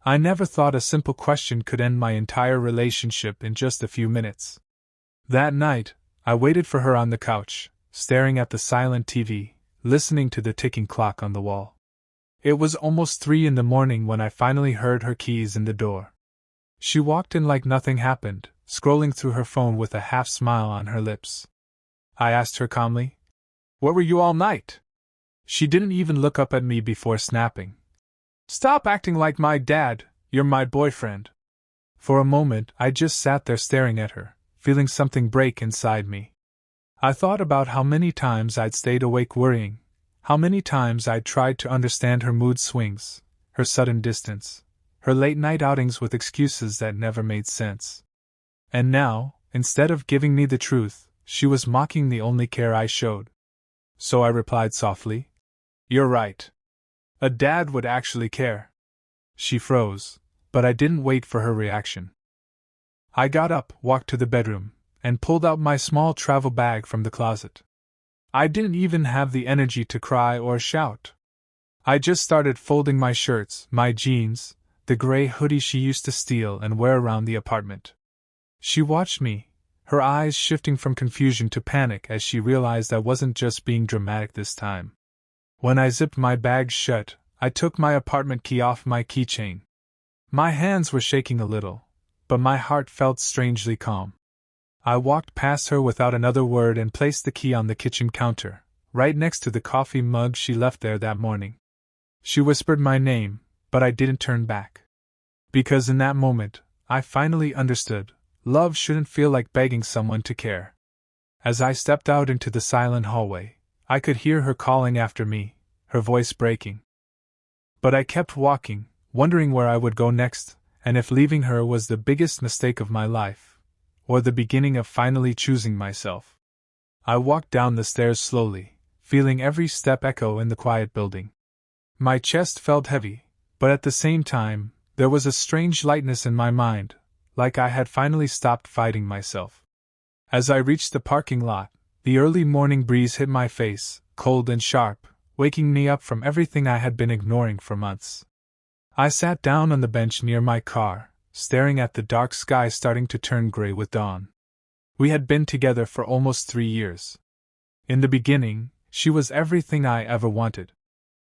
I never thought a simple question could end my entire relationship in just a few minutes. That night, I waited for her on the couch, staring at the silent TV, listening to the ticking clock on the wall. It was almost 3 in the morning when I finally heard her keys in the door. She walked in like nothing happened, scrolling through her phone with a half smile on her lips. I asked her calmly, "Where were you all night?" She didn't even look up at me before snapping, "Stop acting like my dad, you're my boyfriend." For a moment, I just sat there staring at her, feeling something break inside me. I thought about how many times I'd stayed awake worrying, how many times I'd tried to understand her mood swings, her sudden distance, her late-night outings with excuses that never made sense. And now, instead of giving me the truth, she was mocking the only care I showed. So I replied softly, "You're right. A dad would actually care." She froze, but I didn't wait for her reaction. I got up, walked to the bedroom, and pulled out my small travel bag from the closet. I didn't even have the energy to cry or shout. I just started folding my shirts, my jeans, the gray hoodie she used to steal and wear around the apartment. She watched me, her eyes shifting from confusion to panic as she realized I wasn't just being dramatic this time. When I zipped my bag shut, I took my apartment key off my keychain. My hands were shaking a little, but my heart felt strangely calm. I walked past her without another word and placed the key on the kitchen counter, right next to the coffee mug she left there that morning. She whispered my name, but I didn't turn back. Because in that moment, I finally understood, love shouldn't feel like begging someone to care. As I stepped out into the silent hallway, I could hear her calling after me, her voice breaking. But I kept walking, wondering where I would go next, and if leaving her was the biggest mistake of my life, or the beginning of finally choosing myself. I walked down the stairs slowly, feeling every step echo in the quiet building. My chest felt heavy, but at the same time, there was a strange lightness in my mind, like I had finally stopped fighting myself. As I reached the parking lot, the early morning breeze hit my face, cold and sharp, waking me up from everything I had been ignoring for months. I sat down on the bench near my car, staring at the dark sky starting to turn gray with dawn. We had been together for almost 3 years. In the beginning, she was everything I ever wanted.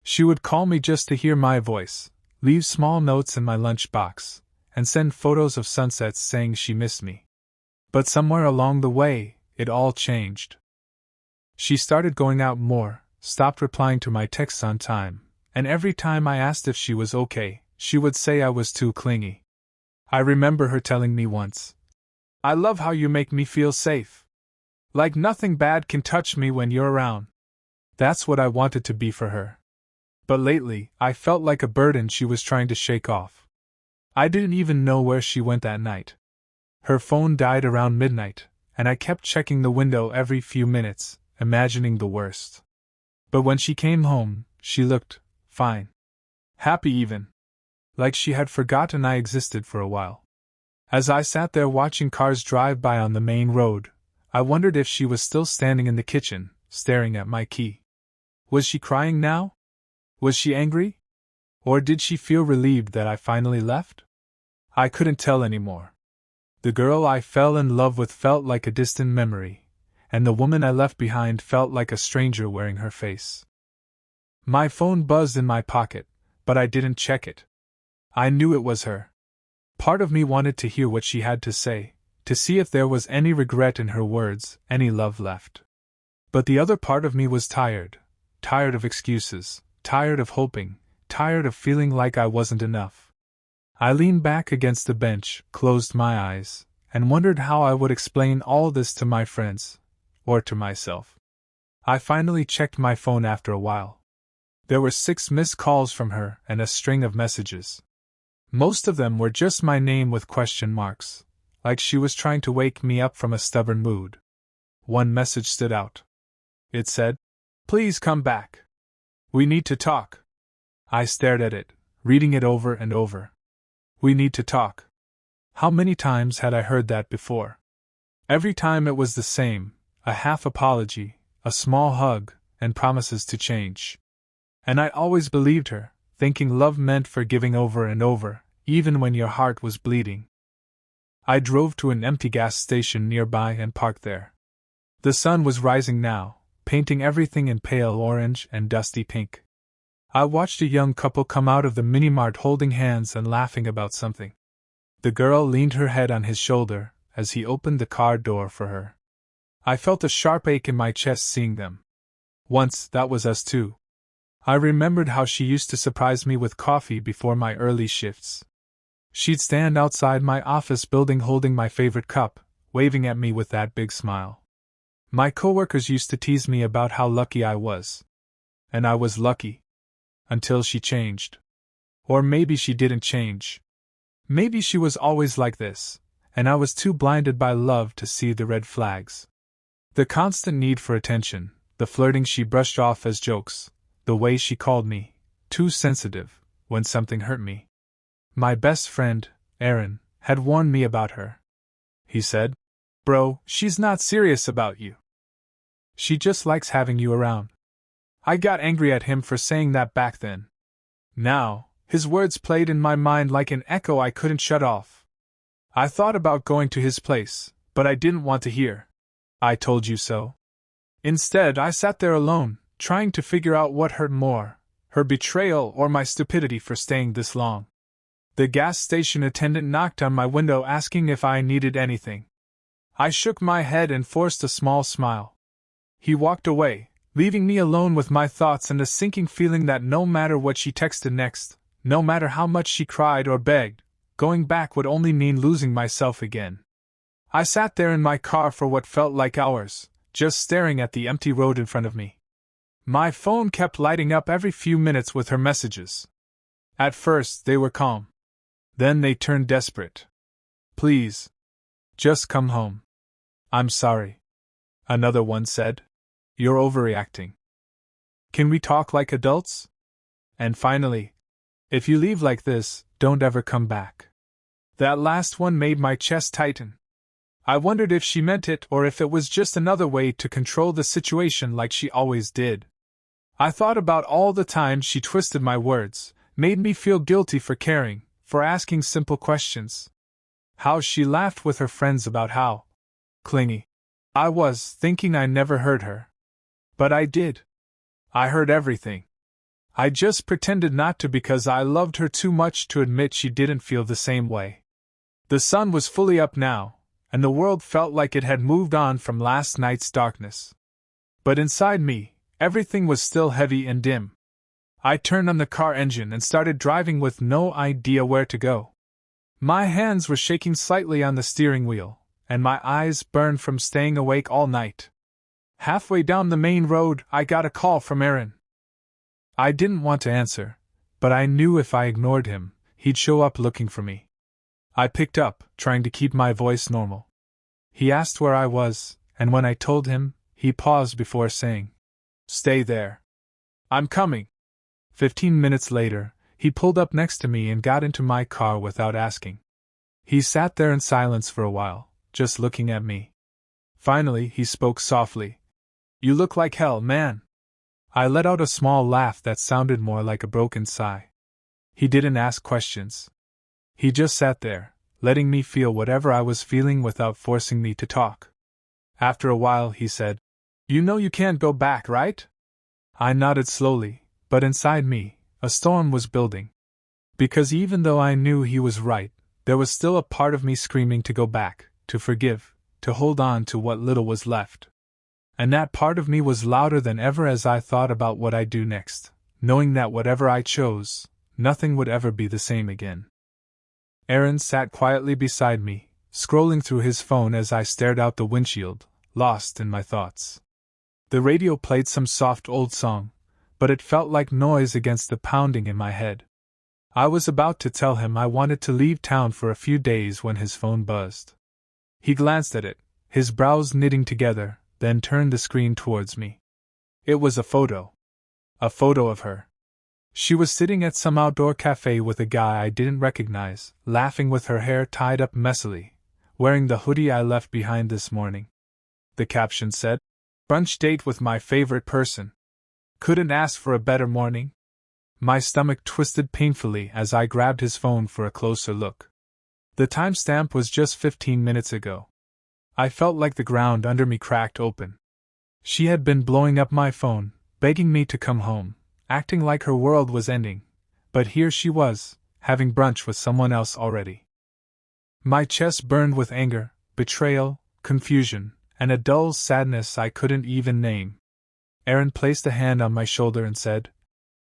She would call me just to hear my voice, leave small notes in my lunchbox, and send photos of sunsets saying she missed me. But somewhere along the way, it all changed. She started going out more, stopped replying to my texts on time, and every time I asked if she was okay, she would say I was too clingy. I remember her telling me once, "I love how you make me feel safe. Like nothing bad can touch me when you're around." That's what I wanted to be for her. But lately, I felt like a burden she was trying to shake off. I didn't even know where she went that night. Her phone died around midnight, and I kept checking the window every few minutes, imagining the worst. But when she came home, she looked fine. Happy even. Like she had forgotten I existed for a while. As I sat there watching cars drive by on the main road, I wondered if she was still standing in the kitchen, staring at my key. Was she crying now? Was she angry? Or did she feel relieved that I finally left? I couldn't tell anymore. The girl I fell in love with felt like a distant memory, and the woman I left behind felt like a stranger wearing her face. My phone buzzed in my pocket, but I didn't check it. I knew it was her. Part of me wanted to hear what she had to say, to see if there was any regret in her words, any love left. But the other part of me was tired of excuses, tired of hoping, tired of feeling like I wasn't enough. I leaned back against the bench, closed my eyes, and wondered how I would explain all this to my friends, or to myself. I finally checked my phone after a while. There were 6 missed calls from her and a string of messages. Most of them were just my name with question marks, like she was trying to wake me up from a stubborn mood. One message stood out. It said, "Please come back. We need to talk." I stared at it, reading it over and over. We need to talk. How many times had I heard that before? Every time it was the same, a half apology, a small hug, and promises to change. And I always believed her, thinking love meant forgiving over and over, even when your heart was bleeding. I drove to an empty gas station nearby and parked there. The sun was rising now, painting everything in pale orange and dusty pink. I watched a young couple come out of the mini-mart holding hands and laughing about something. The girl leaned her head on his shoulder as he opened the car door for her. I felt a sharp ache in my chest seeing them. Once, that was us too. I remembered how she used to surprise me with coffee before my early shifts. She'd stand outside my office building holding my favorite cup, waving at me with that big smile. My coworkers used to tease me about how lucky I was. And I was lucky. Until she changed. Or maybe she didn't change. Maybe she was always like this, and I was too blinded by love to see the red flags. The constant need for attention, the flirting she brushed off as jokes, the way she called me too sensitive when something hurt me. My best friend, Aaron, had warned me about her. He said, "Bro, she's not serious about you. She just likes having you around." I got angry at him for saying that back then. Now, his words played in my mind like an echo I couldn't shut off. I thought about going to his place, but I didn't want to hear "I told you so." Instead, I sat there alone, trying to figure out what hurt more, her betrayal or my stupidity for staying this long. The gas station attendant knocked on my window asking if I needed anything. I shook my head and forced a small smile. He walked away, leaving me alone with my thoughts and a sinking feeling that no matter what she texted next, no matter how much she cried or begged, going back would only mean losing myself again. I sat there in my car for what felt like hours, just staring at the empty road in front of me. My phone kept lighting up every few minutes with her messages. At first, they were calm. Then they turned desperate. "Please. Just come home. I'm sorry." Another one said, "You're overreacting. Can we talk like adults?" And finally, "If you leave like this, don't ever come back." That last one made my chest tighten. I wondered if she meant it or if it was just another way to control the situation like she always did. I thought about all the times she twisted my words, made me feel guilty for caring, for asking simple questions. How she laughed with her friends about how clingy I was, thinking I never heard her. But I did. I heard everything. I just pretended not to because I loved her too much to admit she didn't feel the same way. The sun was fully up now, and the world felt like it had moved on from last night's darkness. But inside me, everything was still heavy and dim. I turned on the car engine and started driving with no idea where to go. My hands were shaking slightly on the steering wheel, and my eyes burned from staying awake all night. Halfway down the main road, I got a call from Aaron. I didn't want to answer, but I knew if I ignored him, he'd show up looking for me. I picked up, trying to keep my voice normal. He asked where I was, and when I told him, he paused before saying, "Stay there. I'm coming." 15 minutes later, he pulled up next to me and got into my car without asking. He sat there in silence for a while, just looking at me. Finally, he spoke softly. "You look like hell, man." I let out a small laugh that sounded more like a broken sigh. He didn't ask questions. He just sat there, letting me feel whatever I was feeling without forcing me to talk. After a while, he said, "You know you can't go back, right?" I nodded slowly. But inside me, a storm was building. Because even though I knew he was right, there was still a part of me screaming to go back, to forgive, to hold on to what little was left. And that part of me was louder than ever as I thought about what I'd do next, knowing that whatever I chose, nothing would ever be the same again. Aaron sat quietly beside me, scrolling through his phone as I stared out the windshield, lost in my thoughts. The radio played some soft old song, but it felt like noise against the pounding in my head. I was about to tell him I wanted to leave town for a few days when his phone buzzed. He glanced at it, his brows knitting together, then turned the screen towards me. It was a photo. A photo of her. She was sitting at some outdoor cafe with a guy I didn't recognize, laughing with her hair tied up messily, wearing the hoodie I left behind this morning. The caption said, "Brunch date with my favorite person. Couldn't ask for a better morning." My stomach twisted painfully as I grabbed his phone for a closer look. The timestamp was just 15 minutes ago. I felt like the ground under me cracked open. She had been blowing up my phone, begging me to come home, acting like her world was ending, but here she was, having brunch with someone else already. My chest burned with anger, betrayal, confusion, and a dull sadness I couldn't even name. Aaron placed a hand on my shoulder and said,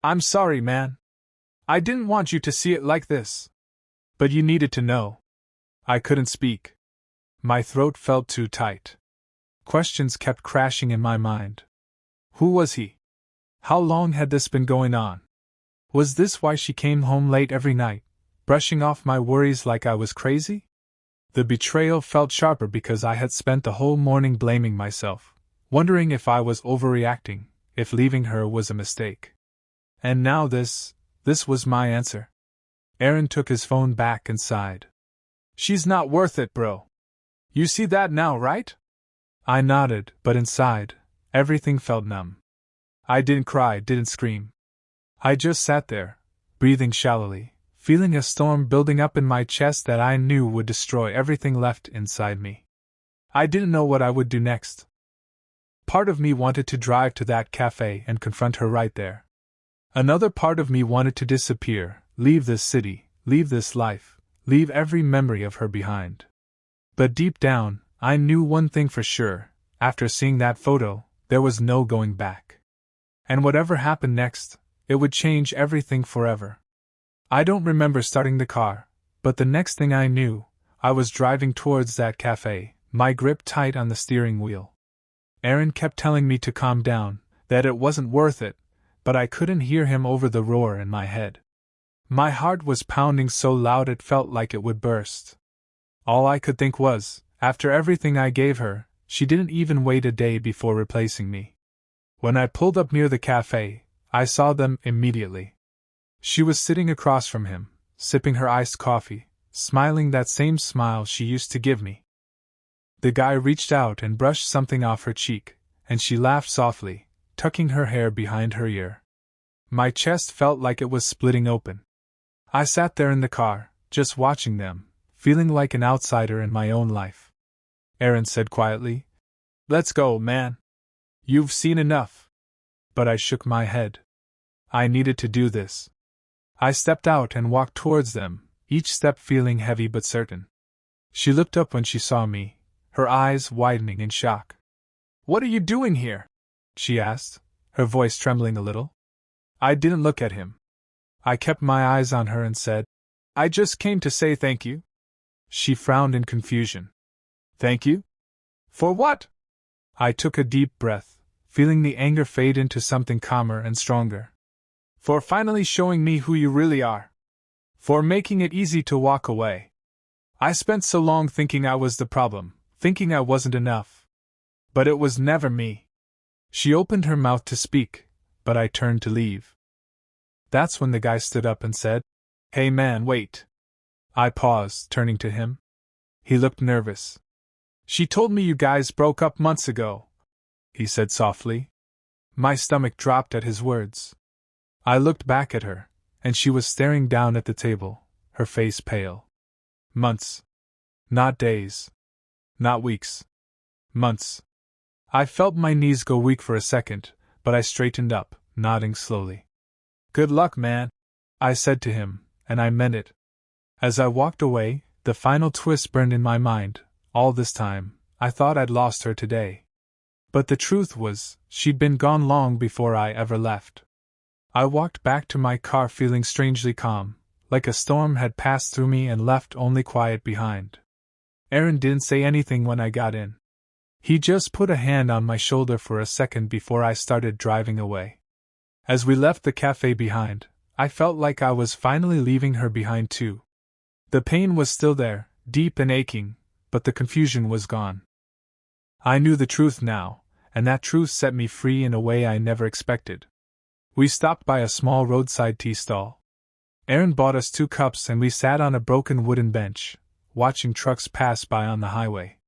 "I'm sorry, man. I didn't want you to see it like this. But you needed to know." I couldn't speak. My throat felt too tight. Questions kept crashing in my mind. Who was he? How long had this been going on? Was this why she came home late every night, brushing off my worries like I was crazy? The betrayal felt sharper because I had spent the whole morning blaming myself, wondering if I was overreacting, if leaving her was a mistake. And now this was my answer. Aaron took his phone back and sighed. "She's not worth it, bro. You see that now, right?" I nodded, but inside, everything felt numb. I didn't cry, didn't scream. I just sat there, breathing shallowly, feeling a storm building up in my chest that I knew would destroy everything left inside me. I didn't know what I would do next. Part of me wanted to drive to that cafe and confront her right there. Another part of me wanted to disappear, leave this city, leave this life, leave every memory of her behind. But deep down, I knew one thing for sure: after seeing that photo, there was no going back. And whatever happened next, it would change everything forever. I don't remember starting the car, but the next thing I knew, I was driving towards that cafe, my grip tight on the steering wheel. Aaron kept telling me to calm down, that it wasn't worth it, but I couldn't hear him over the roar in my head. My heart was pounding so loud it felt like it would burst. All I could think was, after everything I gave her, she didn't even wait a day before replacing me. When I pulled up near the cafe, I saw them immediately. She was sitting across from him, sipping her iced coffee, smiling that same smile she used to give me. The guy reached out and brushed something off her cheek, and she laughed softly, tucking her hair behind her ear. My chest felt like it was splitting open. I sat there in the car, just watching them, feeling like an outsider in my own life. Aaron said quietly, "Let's go, man. You've seen enough." But I shook my head. I needed to do this. I stepped out and walked towards them, each step feeling heavy but certain. She looked up when she saw me, her eyes widening in shock. "What are you doing here?" she asked, her voice trembling a little. I didn't look at him. I kept my eyes on her and said, "I just came to say thank you." She frowned in confusion. "Thank you? For what?" I took a deep breath, feeling the anger fade into something calmer and stronger. "For finally showing me who you really are. For making it easy to walk away. I spent so long thinking I was the problem, thinking I wasn't enough. But it was never me." She opened her mouth to speak, but I turned to leave. That's when the guy stood up and said, "Hey man, wait." I paused, turning to him. He looked nervous. "She told me you guys broke up months ago," he said softly. My stomach dropped at his words. I looked back at her, and she was staring down at the table, her face pale. Months. Not days. Not weeks. Months. I felt my knees go weak for a second, but I straightened up, nodding slowly. "Good luck, man," I said to him, and I meant it. As I walked away, the final twist burned in my mind. All this time, I thought I'd lost her today. But the truth was, she'd been gone long before I ever left. I walked back to my car feeling strangely calm, like a storm had passed through me and left only quiet behind. Aaron didn't say anything when I got in. He just put a hand on my shoulder for a second before I started driving away. As we left the cafe behind, I felt like I was finally leaving her behind too. The pain was still there, deep and aching, but the confusion was gone. I knew the truth now, and that truth set me free in a way I never expected. We stopped by a small roadside tea stall. Aaron bought us 2 cups and we sat on a broken wooden bench, watching trucks pass by on the highway.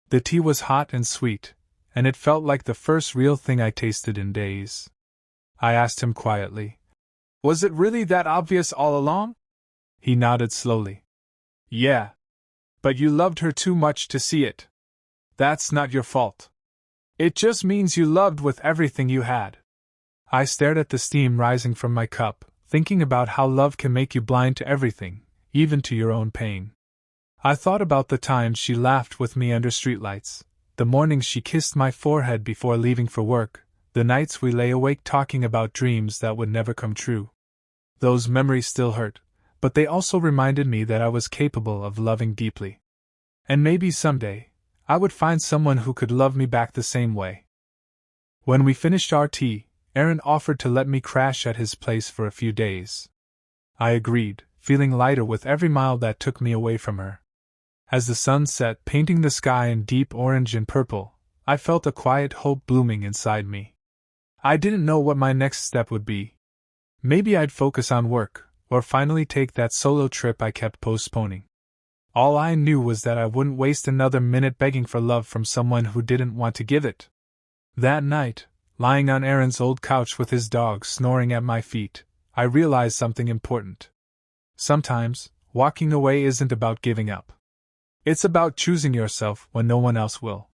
The tea was hot and sweet, and it felt like the first real thing I tasted in days. I asked him quietly, Was it really that obvious all along? He nodded slowly. Yeah. But you loved her too much to see it. That's not your fault. It just means you loved with everything you had. I stared at the steam rising from my cup, thinking about how love can make you blind to everything, even to your own pain. I thought about the times she laughed with me under streetlights, the mornings she kissed my forehead before leaving for work, the nights we lay awake talking about dreams that would never come true. Those memories still hurt, but they also reminded me that I was capable of loving deeply. And maybe someday, I would find someone who could love me back the same way. When we finished our tea, Aaron offered to let me crash at his place for a few days. I agreed, feeling lighter with every mile that took me away from her. As the sun set, painting the sky in deep orange and purple, I felt a quiet hope blooming inside me. I didn't know what my next step would be. Maybe I'd focus on work, or finally take that solo trip I kept postponing. All I knew was that I wouldn't waste another minute begging for love from someone who didn't want to give it. That night, lying on Aaron's old couch with his dog snoring at my feet, I realized something important. Sometimes, walking away isn't about giving up. It's about choosing yourself when no one else will.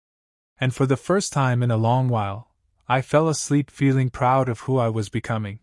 And for the first time in a long while, I fell asleep feeling proud of who I was becoming.